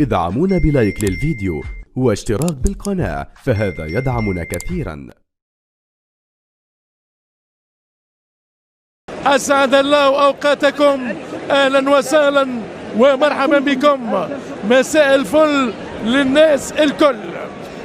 ادعمونا بلايك للفيديو واشتراك بالقناة فهذا يدعمنا كثيرا. أسعد الله أوقاتكم، أهلا وسهلا ومرحبا بكم، مساء الفل للناس الكل.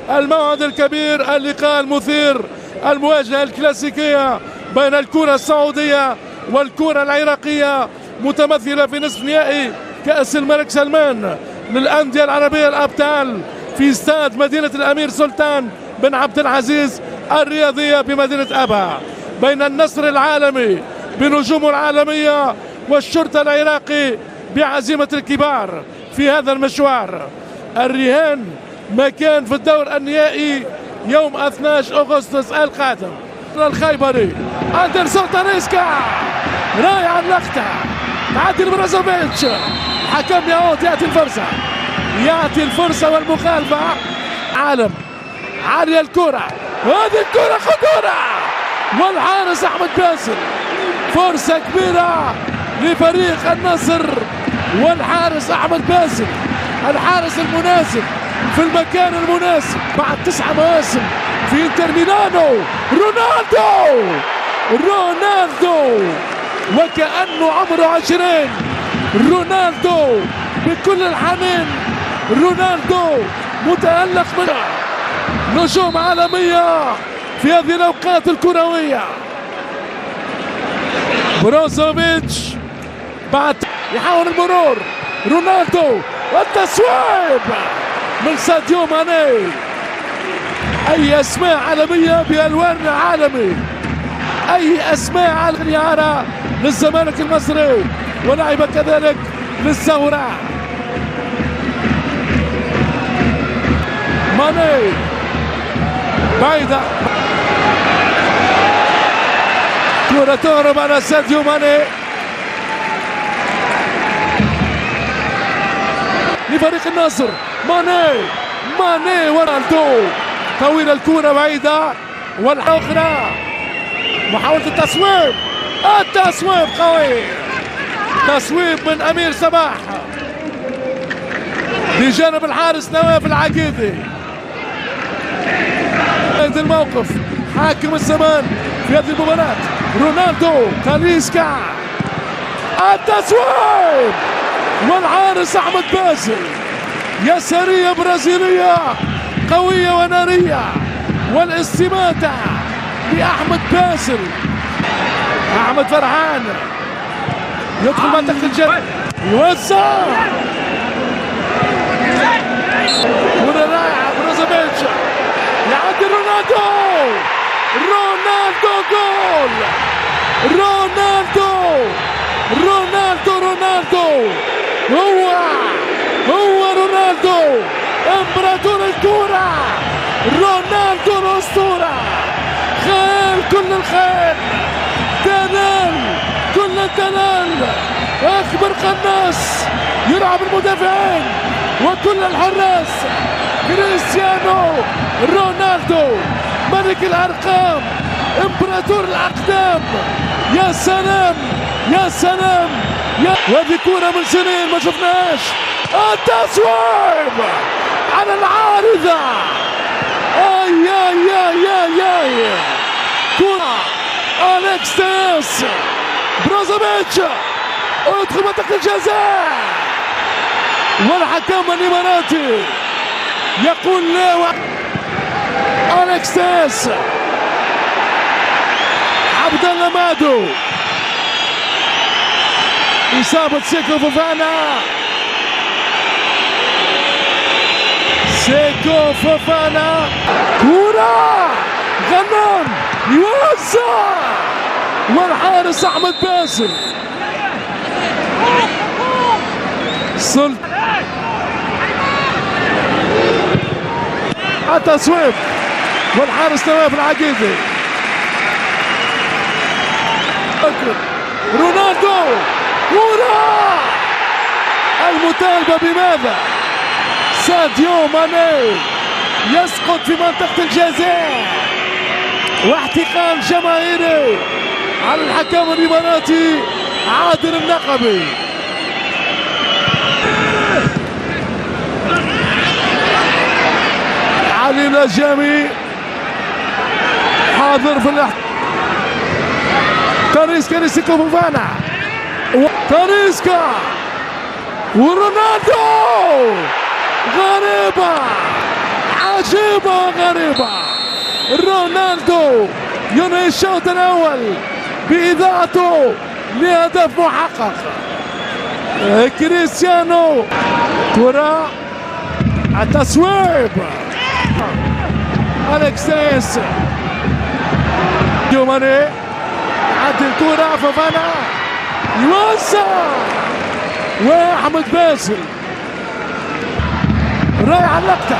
الموعد الكبير، اللقاء المثير، المواجهة الكلاسيكية بين الكرة السعودية والكرة العراقية، متمثلة في نصف نهائي كأس الملك سلمان للأندية العربية الأبطال في استاد مدينة الأمير سلطان بن عبد العزيز الرياضية بمدينة أبها، بين النصر العالمي بنجومه العالمية والشرطة العراقي بعزيمة الكبار في هذا المشوار. الرهان مكان في الدور النهائي يوم 12 أغسطس القادم. الخيبري أندرسون تاليسكا رائع اللقطة، تعدي برازوفيتش، الحكم يعود يأتي الفرصة والمخالفة. عالم عالية الكرة، هذه الكرة خطورة، والحارس أحمد باسل، فرصة كبيرة لفريق النصر، والحارس أحمد باسل الحارس المناسب في المكان المناسب بعد 9 مواسم في انتر ميلانو. رونالدو وكأنه عمره 20. رونالدو بكل الحنين، رونالدو متألق من نجوم عالمية في هذه الأوقات الكروية. بروزوفيتش بعد يحاول المرور، رونالدو والتصويب من ساديو ماني. أي أسماء عالمية بألوان عالمي، أي أسماء عالمية للزمالك المصري ولعب كذلك للزهراء. ماني بعيدة، كرة تهرب على ساديو ماني لفريق النصر. ماني ورونالدو، طويل الكرة بعيدة، والأخرى محاولة التصويب قوي، تصويب من أمير صباح بجانب الحارس نواف العقيدي. هذا الموقف حاكم الزمان في هذه المباراة. رونالدو تاليسكا، التصويب، والحارس أحمد باسل. يسارية برازيلية قوية ونارية، والاستماتة لأحمد باسل. أحمد فرحان يدخل منطقة الجنة، يوزع كرة رائعة. بروزوفيتش يعدي رونالدو جول. رونالدو هو رونالدو امبراطور الكرة. رونالدو الأسطورة، خيال كل الخيال، دلال كل الدلال، أكبر قناص يلعب المدافعين وكل الحراس. كريستيانو رونالدو ملك الأرقام، امبراطور الأقدام. يا سلام وهذه كرة من سنين ما شفناهاش. التصويب على العارضة، اي كرة أليكس تياس. بروزوفيتش ادخل منطقة الجزاء، والحكم الإماراتي يقول لا. أليكس تياس، عبد الله مادو، إصابة سيكو فوفانا. كرة غنام يوزع، والحارس أحمد باسل. التصويب، والحارس نواف العقيدي. رونالدو، كرة المطالبة بماذا؟ ساديو ماني يسقط في منطقة الجزاء، واحتقان جماهيري على الحكم الإماراتي عادل النقبي. الأجامي حاضر في تاليسكا نسيكو فوفانا تاليسكا ورونالدو غريبة عجيبة غريبة. رونالدو ينهي الشوط الأول بإذاعته لهدف محقق. كريستيانو كرة التصويب أليكسيس يوماني عدي الكرة فوفانا يوسع وأحمد باسل رايح اللقطة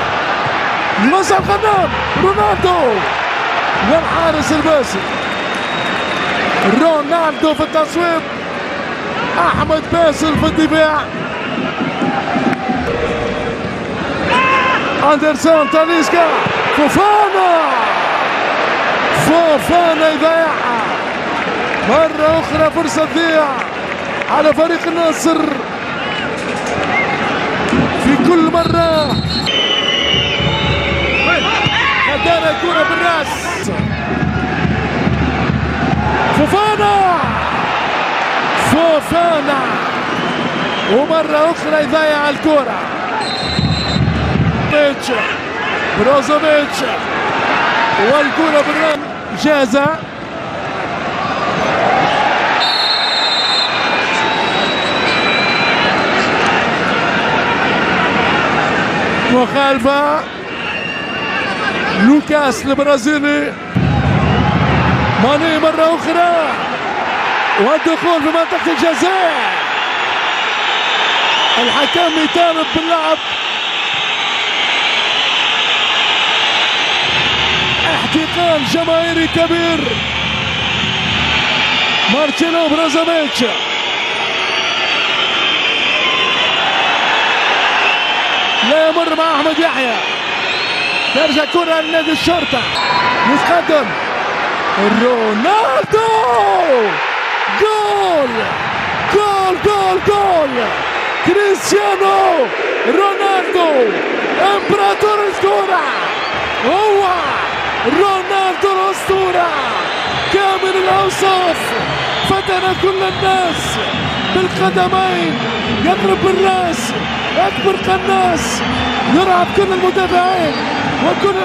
يوسع الغنام رونالدو والحارس الباسل. رونالدو في التصويب أحمد باسل في الدفاع. أندرسون تاليسكا فوفانا يضيعها مرة أخرى. فرصة تضيع على فريق النصر في كل مرة. خدانا الكرة بالراس فوفانا ومرة أخرى يضيع الكرة. بروزوفيتش والكرة بالراس جازة مخالفة. لوكاس البرازيلي ماني مرة أخرى والدخول في منطقة الجزاء. الحكم يطالب باللعب. احتقان جماهيري كبير. مارتينو بروزوفيتش لا يمر مع احمد يحيى. ترجع كرة لنادي الشرطة يتقدم رونالدو. جول جول جول جول. كريستيانو رونالدو امبراطور الكرة هو رونالدو الأسطورة كامل الأوصاف. فتن كل الناس بالقدمين يضرب بالراس أكبر قناص يرعب كل المدافعين وكل